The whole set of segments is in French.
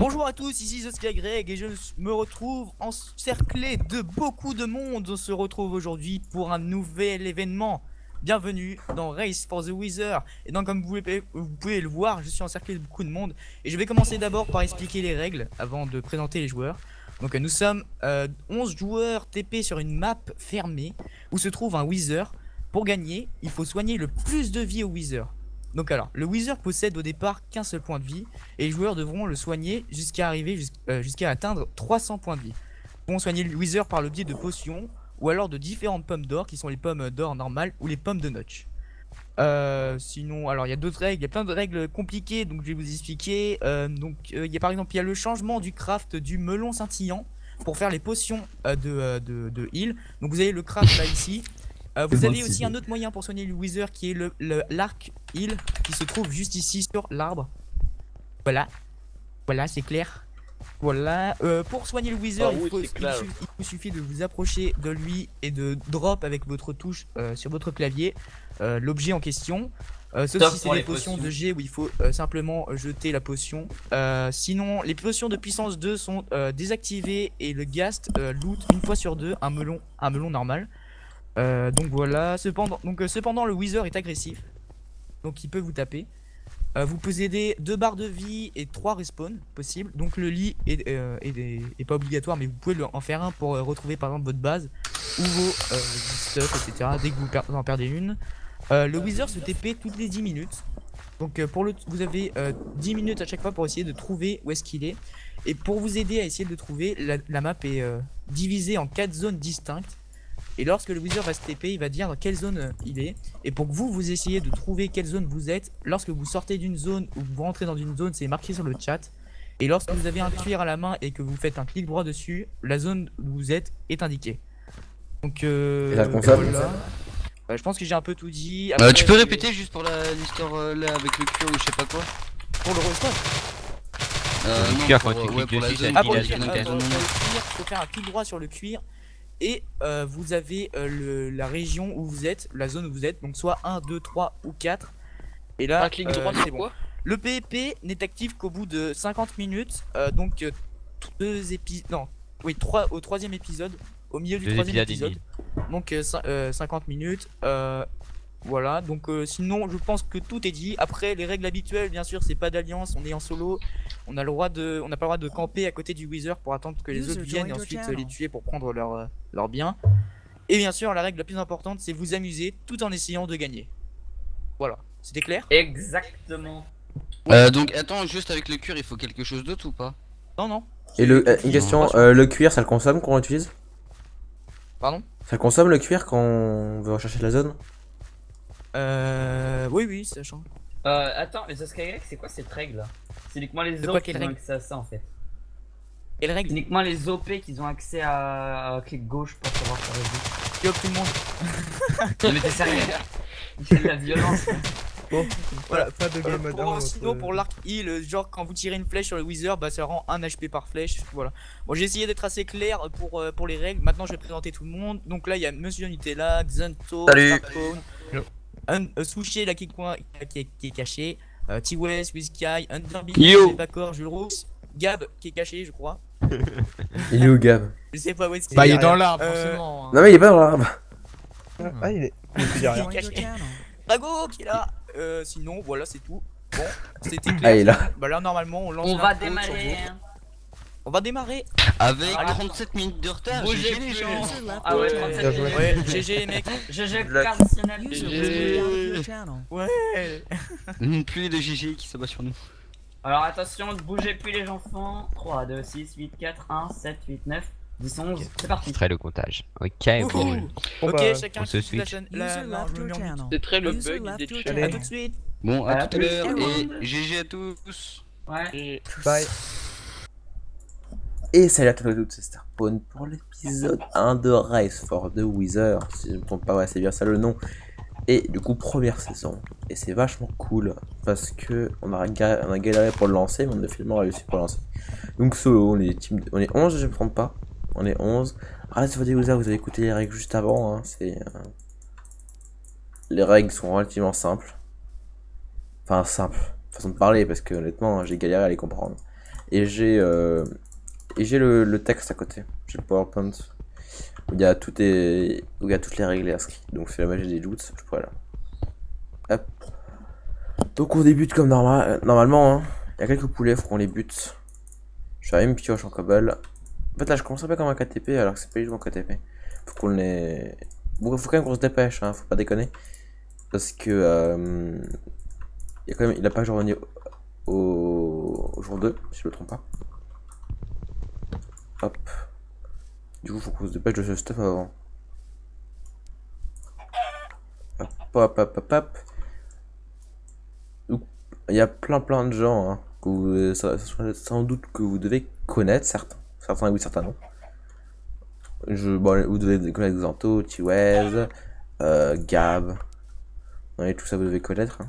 Bonjour à tous, ici The Sky Greg et je me retrouve encerclé de beaucoup de monde. On se retrouve aujourd'hui pour un nouvel événement. Bienvenue dans Race for the Wither. Et donc comme vous pouvez le voir, je suis encerclé de beaucoup de monde. Et je vais commencer d'abord par expliquer les règles avant de présenter les joueurs. Donc nous sommes 11 joueurs TP sur une map fermée où se trouve un Wither. Pour gagner, il faut soigner le plus de vie au Wither. Donc alors, le Wither possède au départ qu'un seul point de vie et les joueurs devront le soigner jusqu'à arriver jusqu'à atteindre 300 points de vie. Ils pourront soigner le Wither par le biais de potions ou alors de différentes pommes d'or qui sont les pommes d'or normales ou les pommes de notch. Sinon, alors il y a d'autres règles, il y a plein de règles compliquées donc je vais vous expliquer. Il y a par exemple il y a le changement du craft du melon scintillant pour faire les potions de heal. Donc vous avez le craft là ici. Vous avez aussi un autre moyen pour soigner le Wither qui est l'arc heal qui se trouve juste ici sur l'arbre. Voilà, c'est clair. Voilà, pour soigner le Wither, il vous suffit de vous approcher de lui et de drop avec votre touche sur votre clavier l'objet en question. Sauf si c'est des potions de G où il faut simplement jeter la potion. Sinon, les potions de puissance 2 sont désactivées et le ghast loot une fois sur deux un melon normal. Donc voilà, cependant le Wither est agressif, donc il peut vous taper. Vous possédez 2 barres de vie et 3 respawns possibles. Donc le lit est pas obligatoire, mais vous pouvez en faire un pour retrouver par exemple votre base ou vos stuff, etc. Dès que vous en perdez une. Le Wither se TP toutes les 10 minutes. Donc vous avez 10 minutes à chaque fois pour essayer de trouver où est-ce qu'il est. Et pour vous aider à essayer de le trouver, la map est divisée en 4 zones distinctes. Et lorsque le Wither va se TP, il va dire dans quelle zone il est. Et pour que vous essayez de trouver quelle zone vous êtes, lorsque vous sortez d'une zone ou vous rentrez dans une zone, c'est marqué sur le chat. Et lorsque vous avez un cuir à la main et que vous faites un clic droit dessus, la zone où vous êtes est indiquée. Donc voilà. Je pense que j'ai un peu tout dit. Après, tu peux répéter juste pour l'histoire là avec le cuir ou je sais pas quoi. Pour le respawn. Le cuir quand tu cliques dessus, ça Pour le cuir, il faut faire un clic droit sur le cuir. Et vous avez la région où vous êtes, la zone où vous êtes, donc soit 1, 2, 3 ou 4. Et là, un clic droit, c'est bon. Le PvP n'est actif qu'au bout de 50 minutes, donc 2 épisodes, non, oui, 3 au 3e épisode, au milieu du 3e épisode, donc 50 minutes, voilà, donc sinon je pense que tout est dit. Après les règles habituelles, bien sûr, c'est pas d'alliance, on est en solo, on n'a pas le droit de camper à côté du Wither pour attendre que les autres viennent et ensuite les tuer pour prendre leurs biens. Et bien sûr la règle la plus importante c'est vous amuser tout en essayant de gagner. Voilà, c'était clair? Exactement. Donc attends, juste avec le cuir il faut quelque chose d'autre ou pas? Non. Et une question, le cuir ça le consomme quand on l'utilise? Pardon? Ça consomme le cuir quand on veut rechercher la zone? Oui, ça change. Attends, mais The Skyrex, c'est quoi cette règle là? C'est uniquement les OP qui ont accès à ça en fait. Quelle règle? Uniquement les OP qui ont accès à clic gauche pour savoir faire les buts. Yo, tout le monde. Non mais t'es sérieux? Il y a de la violence. Bon, voilà, pas de game mode. Sinon pour l'arc heal, genre quand vous tirez une flèche sur le Wither, bah ça rend 1 HP par flèche, voilà. Bon, j'ai essayé d'être assez clair pour les règles. Maintenant je vais présenter tout le monde. Donc là il y a Monsieur Nutella, Xanto, Sushi là qui est caché, T-West, Wizkai, Underbeat, Bacor, Jules Rousse, Gab qui est caché je crois. Il est où Gab? Je sais pas où est-ce qu'il est. Bah il est dans l'arbre forcément. Non mais il est pas dans l'arbre. Ah il est caché. Drago qui est là. Sinon voilà c'est tout. Bon c'était clair. Ah il est là. Bah là normalement on lance. On va démarrer avec 37 minutes de retard. Bougez les gens. Ah ouais, 37 minutes. Ouais, GG les mecs. GG traditionnel. Ouais. Plus de GG qui se bat sur nous. Alors attention, ne bougez plus les enfants. 3, 2, 6, 8, 4, 1, 7, 8, 9, 10, 11. C'est parti. Très le comptage. Ok, bon. Ok, chacun on se quitte la switch. chaîne. C'est très le bug des chats. A tout de suite. Bon, à tout à l'heure et GG à tous. Ouais. Bye. Et salut à tous les autres, c'est Starpone pour l'épisode 1 de Race for the Wither. Si je ne me trompe pas, ouais, c'est bien ça le nom. Et du coup, première saison. Et c'est vachement cool parce que on a galéré pour le lancer, mais on a finalement réussi pour le lancer. Donc, solo, on est 11, je ne me trompe pas. On est 11. Race for the Wither, vous avez écouté les règles juste avant. Hein, les règles sont relativement simples. Enfin, simples, façon de parler, parce que honnêtement, j'ai galéré à les comprendre. Et j'ai le texte à côté. J'ai le PowerPoint où il y a toutes les règles inscrites. Donc c'est la magie des doutes. Voilà. Hop. Donc on débute comme normalement. Hein. Il y a quelques poulets, faut qu'on les bute. Je fais une pioche en cobble. En fait là je commence un peu comme un KTP alors que c'est pas du tout un KTP. Faut qu'on les... Bon, faut quand même qu'on se dépêche, hein, faut pas déconner. Parce que il a pas genre revenu au jour 2, si je me trompe pas. Hop. Du coup faut qu'on se dépêche de ce stuff avant. Hop, hop, hop, hop, hop. Il y a plein de gens hein, que vous, sans doute que vous devez connaître, certains oui, certains non. Bon, vous devez connaître Xanto, T-Wez, Gab. Ouais, tout ça vous devez connaître. Hein.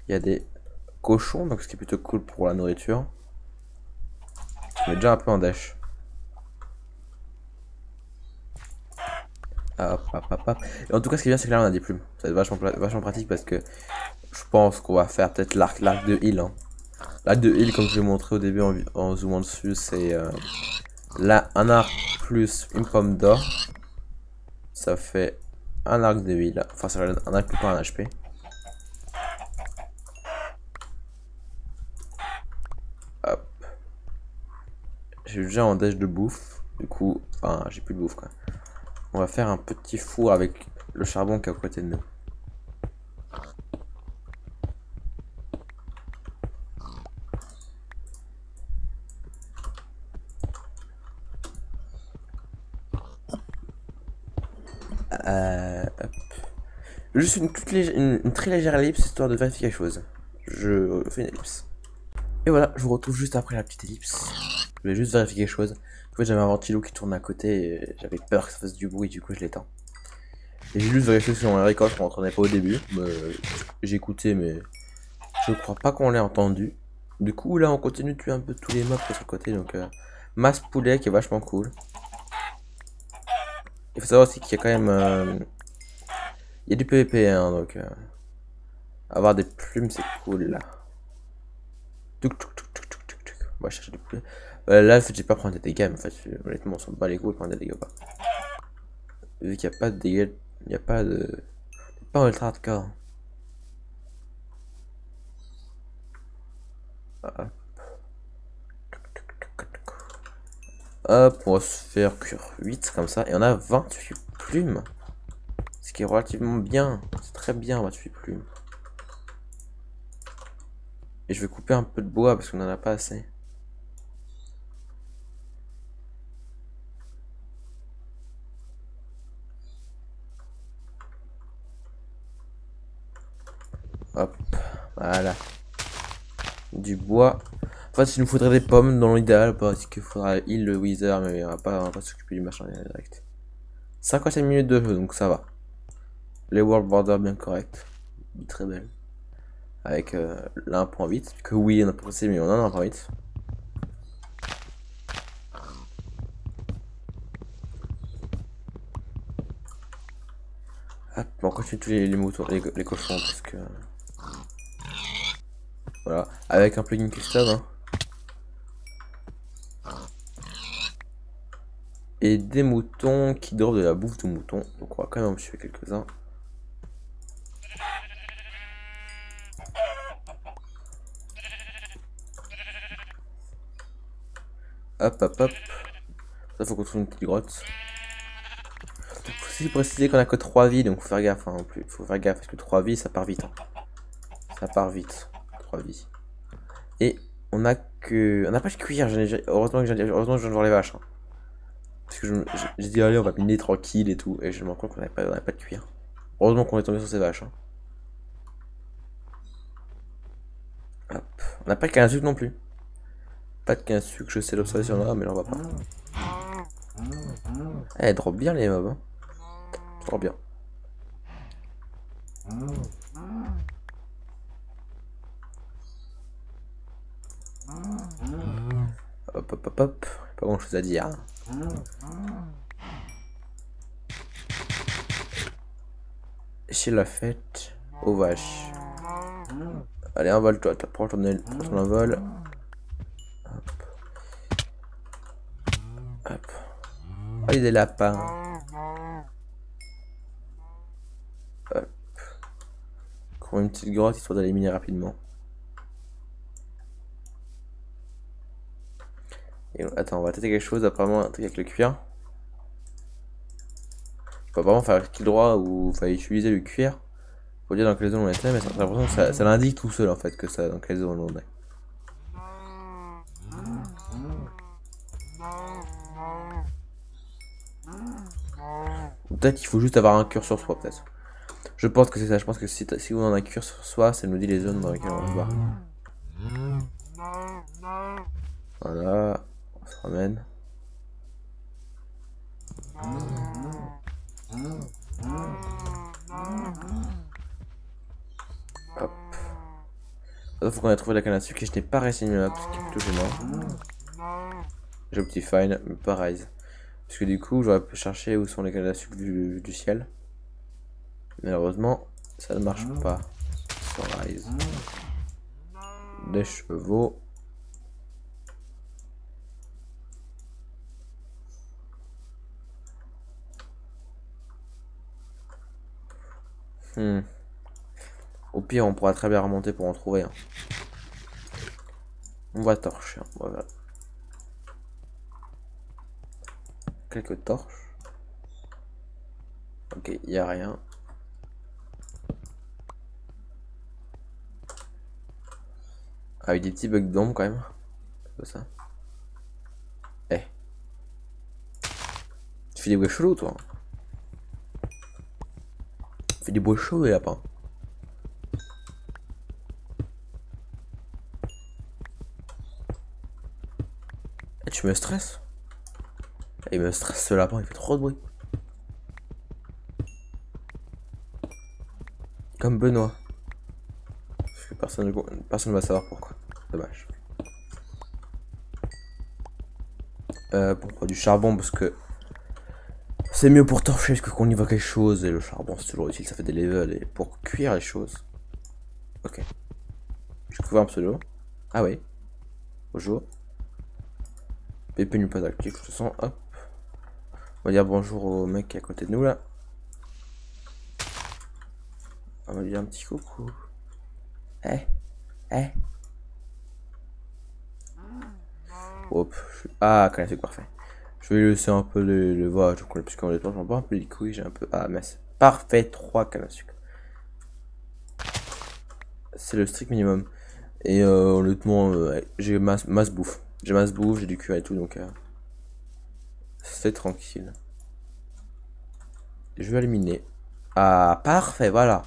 Il y a des cochons, donc ce qui est plutôt cool pour la nourriture. Je mets déjà un peu en dash. Hop, hop, hop, hop. Et en tout cas, ce qui est bien, c'est que là on a des plumes. Ça va être vachement pratique parce que je pense qu'on va faire peut-être l'arc de heal. Hein. L'arc de heal, comme je l'ai montré au début en zoomant dessus, c'est là un arc plus une pomme d'or. Ça fait un arc de heal. Enfin, ça donne un arc plus pas un HP. Hop. J'ai déjà un dash de bouffe. Du coup, enfin, j'ai plus de bouffe quoi. On va faire un petit four avec le charbon qui est à côté de nous. Hop. Juste une très légère ellipse histoire de vérifier quelque chose. Je fais une ellipse. Et voilà, je vous retrouve juste après la petite ellipse. Je vais juste vérifier quelque chose. En fait, j'avais un ventilo qui tourne à côté et j'avais peur que ça fasse du bruit, du coup je l'éteins. Et j'ai juste vérifié sur mon record, je m'entendais pas au début. J'ai écouté, mais je crois pas qu'on l'ait entendu. Du coup, là, on continue de tuer un peu tous les mobs sur le côté. Donc, masse poulet qui est vachement cool. Il faut savoir aussi qu'il y a quand même. Il y a du PVP, hein, donc. Avoir des plumes, c'est cool là. On va chercher des poulets. Là, en fait, j'ai pas prendre des dégâts, mais en fait, honnêtement, on s'en bat les couilles de prendre des dégâts pas. Vu qu'il n'y a pas de dégâts, il n'y a pas de. Pas en ultra hardcore. Hop, on va se faire cuire 8 comme ça. Et on a 28 plumes. Ce qui est relativement bien. C'est très bien, 28 plumes. Et je vais couper un peu de bois parce qu'on en a pas assez. Hop, voilà. Du bois. En fait, il nous faudrait des pommes dans l'idéal parce qu'il faudra heal le wither, mais on va pas s'occuper du machin direct. 57 minutes de jeu, donc ça va. Les world border bien correct. Très belle. Avec la 1.8. Que oui, on a pas passé, mais on en a 1.8. Hop, on continue tous les moutons, les cochons parce que. Voilà, avec un plugin custom. Hein. Et des moutons qui dropent de la bouffe de moutons. Donc on va quand même en tuer quelques-uns. Hop hop hop. Ça faut qu'on trouve une petite grotte. Faut aussi préciser qu'on a que 3 vies, donc faut faire gaffe hein, plus. Faut faire gaffe parce que 3 vies ça part vite. Hein. Ça part vite. 3 vies. Et on a que. On n'a pas de cuir, heureusement que je viens de voir les vaches. Hein. Parce que j'ai dit allez on va miner tranquille et tout. Et je me rends compte qu'on n'a pas de cuir. Heureusement qu'on est tombé sur ces vaches. Hein. Hop. On n'a pas de 15 sucre non plus. Pas de 15 sucre, je sais l'observation là, mais là on va pas. Eh, drop bien les mobs. Hein. Trop bien. Hop hop hop hop. Pas grand chose à dire. Chez la fête. Oh vache. Allez, envole-toi, prends ton envol. Hop. Hop. Oh, il y a des lapins. Hop. Prends une petite grotte histoire d'aller miner rapidement. Et attends, on va tester quelque chose, apparemment un truc avec le cuir. Je peux vraiment faire clic droit ou enfin utiliser le cuir pour dire dans quelle zone on était, mais j'ai l'impression que ça l'indique tout seul en fait que ça dans quelle zone on est. Ou peut-être qu'il faut juste avoir un cuir sur soi peut-être. Je pense que c'est ça, je pense que si on a un cuir sur soi, ça nous dit les zones dans lesquelles on va se voir. Voilà. On se ramène. Hop. Il faut qu'on ait trouvé la canne à sucre et je n'ai pas réussi à la map, ce qui est plutôt gênant. J'ai un petit fine, mais pas rise. Parce que du coup, j'aurais pu chercher où sont les cannes à sucre du ciel. Malheureusement, ça ne marche pas. Sur rise. Des chevaux. Au pire, on pourra très bien remonter pour en trouver un. On va torcher. Voilà. Quelques torches. Ok, il n'y a rien. Avec des petits bugs d'ombre quand même. C'est ça. Eh. Tu fais des bruits chelous toi. Tu fais des bruits chauds les lapins. Et tu me stresses. Il me stresse ce lapin, il fait trop de bruit. Comme Benoît. Parce que personne va savoir pourquoi. Dommage. Pourquoi du charbon? Parce que c'est mieux pour torcher que qu'on y voit quelque chose. Et le charbon c'est toujours utile, ça fait des levels. Et pour cuire les choses. Ok. Je couvre un pseudo. Ah oui. Bonjour. Pépé n'est pas actif, de toute façon. Hop. On va dire bonjour au mec qui est à côté de nous là. On va lui dire un petit coucou. Hop. Ah, quand même, c'est parfait. Je vais laisser un peu le voir. Je connais plus comment les temps. J'en bois un peu les couilles. J'ai un peu. Ah, mais c'est parfait. 3 cannes à sucre. C'est le strict minimum. Et honnêtement, j'ai masse bouffe. J'ai masse bouffe, j'ai du cuir et tout. Donc, c'est tranquille. Je vais éliminer. Ah, parfait. Voilà.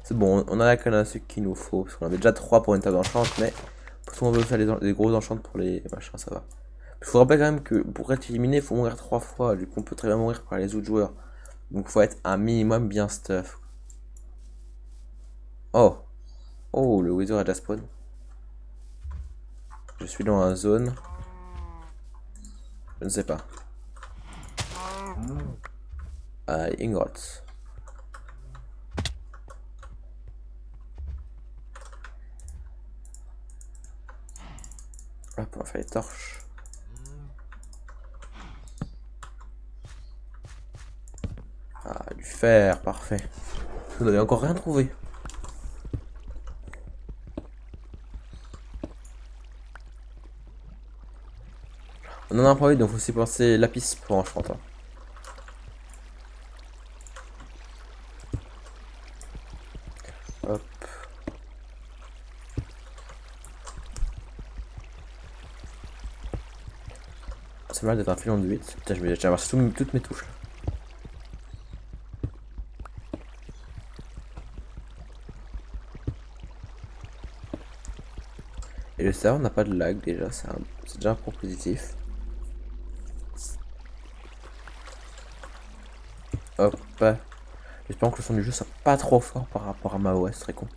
C'est bon, on a la canne à sucre qu'il nous faut. Parce qu'on avait déjà 3 pour une table d'enchant. Mais si on veut faire des gros enchants pour les machins, ça va. Il faut rappeler quand même que pour être éliminé, il faut mourir 3 fois. Du coup, on peut très bien mourir par les autres joueurs. Donc, il faut être un minimum bien stuff. Oh. Oh, le Wither a déjà spawn. Je suis dans la zone. Je ne sais pas. Ah, une grotte. Hop, on va faire les torches. Ah, du fer, parfait. Vous n'avez encore rien trouvé. On en a un peu, donc faut aussi penser lapis pour enchanter. Hop. C'est mal d'être un filon de 8. Putain, j'ai ramassé toutes mes touches. Et le serveur n'a pas de lag déjà, c'est déjà un point positif. Hop. J'espère que le son du jeu soit pas trop fort par rapport à ma OS, très con.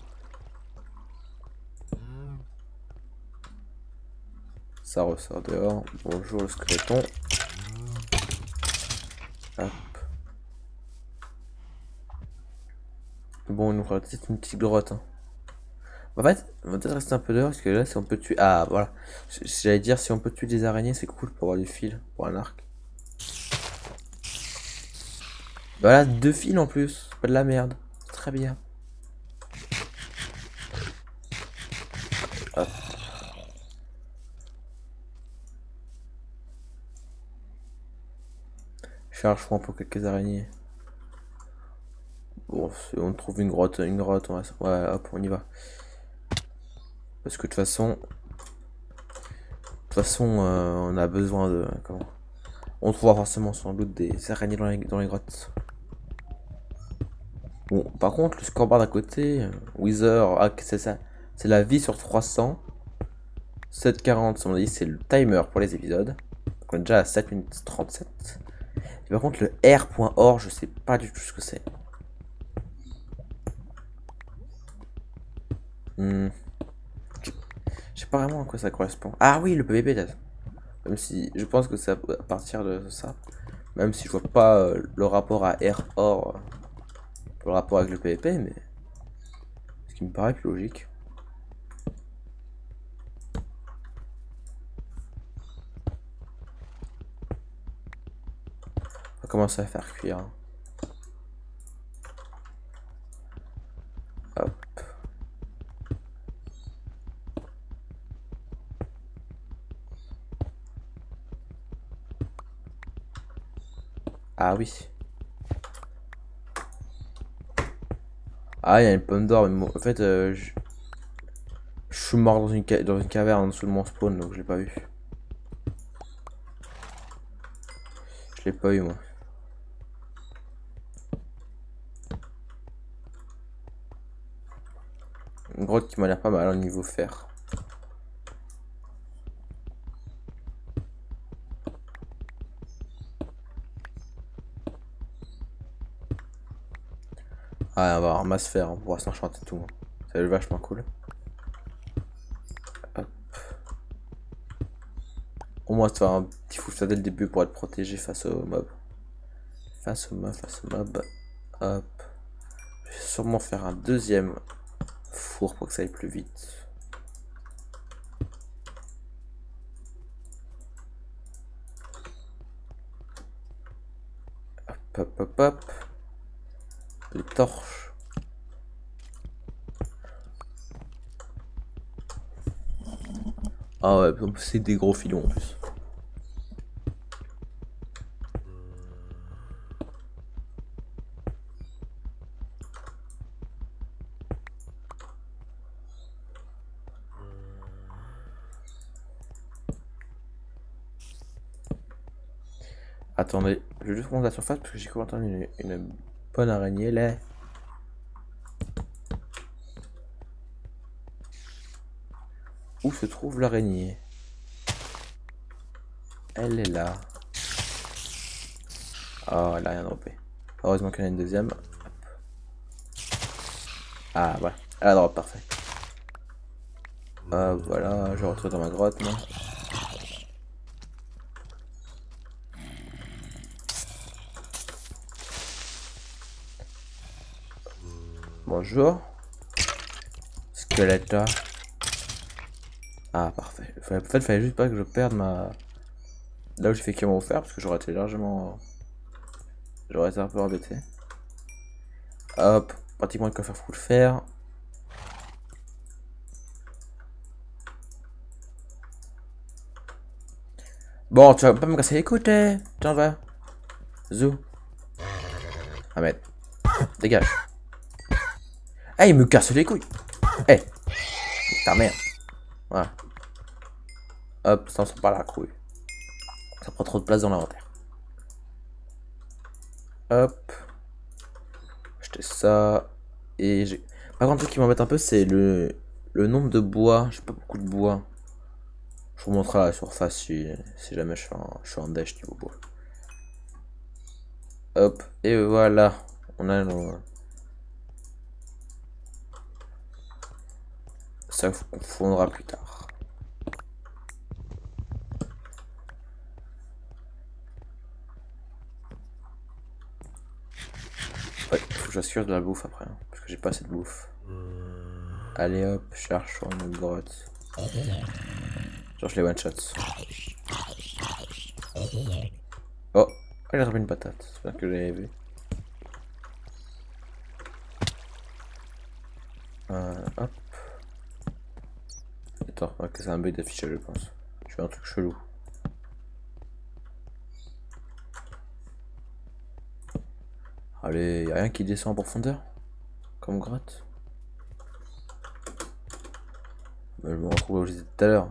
Ça ressort dehors. Bonjour le skeleton. Hop. Bon, il nous fera peut-être une petite grotte. Hein. En fait, on va peut-être rester un peu dehors parce que là, si on peut tuer. Ah, voilà. J'allais dire, si on peut tuer des araignées, c'est cool pour avoir du fil, pour un arc. Voilà, 2 fils en plus. Pas de la merde. Très bien. Hop. Charge froid pour quelques araignées. Bon, si on trouve une grotte, on va... Ouais, hop, on y va. Parce que de toute façon, on a besoin de... Comment? On trouvera forcément sans doute des araignées dans les grottes. Bon, par contre, le scoreboard à côté, Wither, ah, c'est ça. C'est la vie sur 300. 7,40, on a dit, c'est le timer pour les épisodes. Donc on est déjà à 7 minutes 37. Et par contre, le R.or, je sais pas du tout ce que c'est. Je sais pas vraiment à quoi ça correspond. Ah oui, le PVP peut-être. Même si je pense que c'est à partir de ça. Même si je vois pas le rapport à R.or, le rapport avec le PVP, mais ce qui me paraît plus logique. On va commencer à faire cuire. Hop. Ah oui. Ah, il y a une pomme d'or, mais en fait, je suis mort dans une caverne en dessous de mon spawn, donc je l'ai pas vu. Je l'ai pas eu, moi. Une grotte qui m'a l'air pas mal au niveau fer. Ah, on va avoir masse fer, on pourra s'enchanter tout. Ça va être vachement cool. Hop. Au moins, ça va un petit fou ça dès le début pour être protégé face aux mobs. Face aux mobs. Hop. Je vais sûrement faire un deuxième four pour que ça aille plus vite. Hop. Les torches. Ah ouais, c'est des gros filons en plus. Attendez, je vais juste remonter à la surface parce que j'ai cru entendre une bonne araignée là. Où se trouve l'araignée? Elle est là. Oh, elle a rien droppé. Heureusement qu'il y en a une deuxième. Hop. Ah, voilà. Elle a drop, parfait. Voilà, je retrouve dans ma grotte, moi. Bonjour. Squelette. Ah, parfait. En fait, fallait juste pas que je perde ma... Là où j'ai fait comment faire, parce que j'aurais été largement... J'aurais été un peu embêté. Hop, pratiquement le coffre full fer. Bon, tu vas pas me casser les couilles, t'en vas. Zou. Ah, mais... Dégage. Eh, il me casse les couilles. Eh. Ta merde. Voilà. Hop, ça sent pas la couille. Ça prend trop de place dans l'inventaire. Hop. Acheter ça. Et j'ai... Par contre, le truc qui m'embête un peu, c'est le nombre de bois. J'ai pas beaucoup de bois. Je vous montrerai à la surface si jamais je suis en dash niveau bois. Hop. Et voilà. On a nos... Ça confondra plus tard. Ouais, faut que j'assure de la bouffe après, hein, parce que j'ai pas assez de bouffe. Allez hop, cherchons une grotte. Cherche les one shots. Oh, j'ai attrapé une patate, c'est bien que j'avais vu. Hop. Attends, ok, c'est un bug d'affichage, je pense. Je fais un truc chelou. Allez, y'a rien qui descend en profondeur? Comme grotte? Je me retrouve où j'étais tout à l'heure.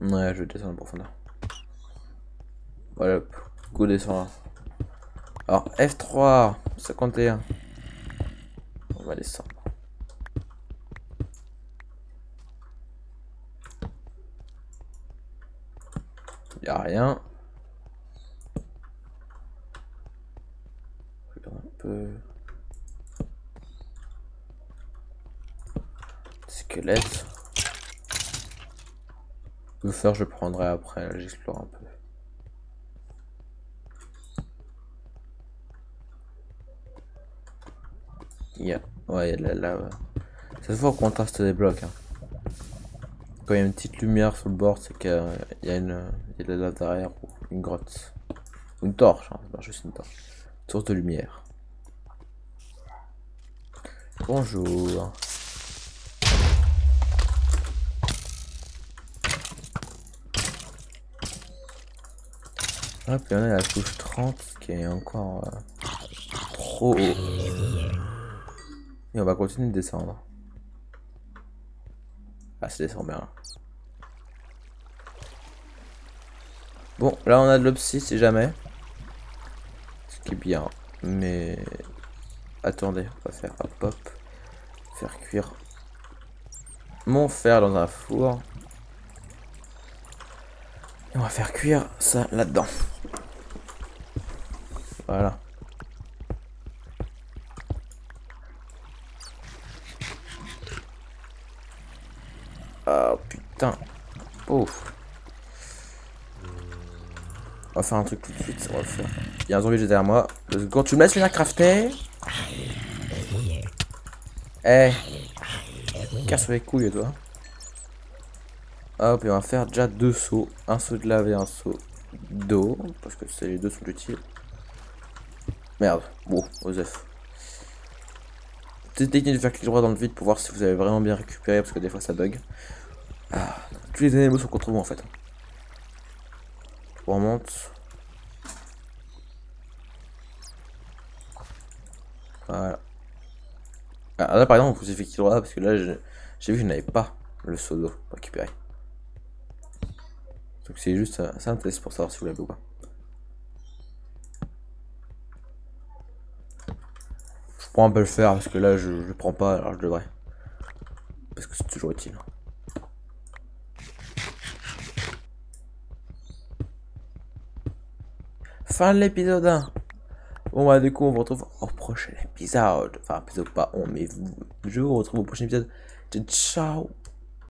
Ouais, je vais descendre en profondeur. Voilà, go descendre. Alors, F3, 51. On va descendre. Y'a rien. Regarde un peu. Squelette. Le fer je prendrai après, j'explore un peu. Ouais, il y a de la lave. Ça se voit au contraste des blocs. Hein. Quand il y a une petite lumière sur le bord, c'est qu'il y a de la lave derrière ou une grotte. Ou une torche, hein. C'est pas juste une torche. Une source de lumière. Bonjour. Hop, et on est à la touche 30 qui est encore trop haut. Et on va continuer de descendre. Ah, c'est descend bien. Bon, là on a de l'obsi si jamais. Ce qui est bien. Mais... Attendez, on va faire hop hop. Faire cuire mon fer dans un four. Et on va faire cuire ça là-dedans. Voilà. Ah putain. Ouf. On va faire un truc tout de suite, on va le faire. Il y a un zombie juste derrière moi. Quand tu me laisses venir crafter. Eh. Casse les couilles toi. Hop, et on va faire déjà 2 sauts. Un saut de lave et un saut d'eau. Parce que les deux sont utiles. Merde. Bon, Osef. Petite technique de faire clic droit dans le vide pour voir si vous avez vraiment bien récupéré. Parce que des fois ça bug. Ah, tous les animaux sont contre vous en fait. On remonte. Voilà. Ah, là par exemple on vous fait clic droit parce que là j'ai vu que je n'avais pas le seau d'eau récupéré. Donc c'est juste un test pour savoir si vous l'avez ou pas. Je prends un peu le fer parce que là je le prends pas alors je devrais. Parce que c'est toujours utile. Fin de l'épisode 1. Bon bah du coup on vous retrouve au prochain épisode. Enfin épisode pas on mais vous. Je vous retrouve au prochain épisode. Ciao.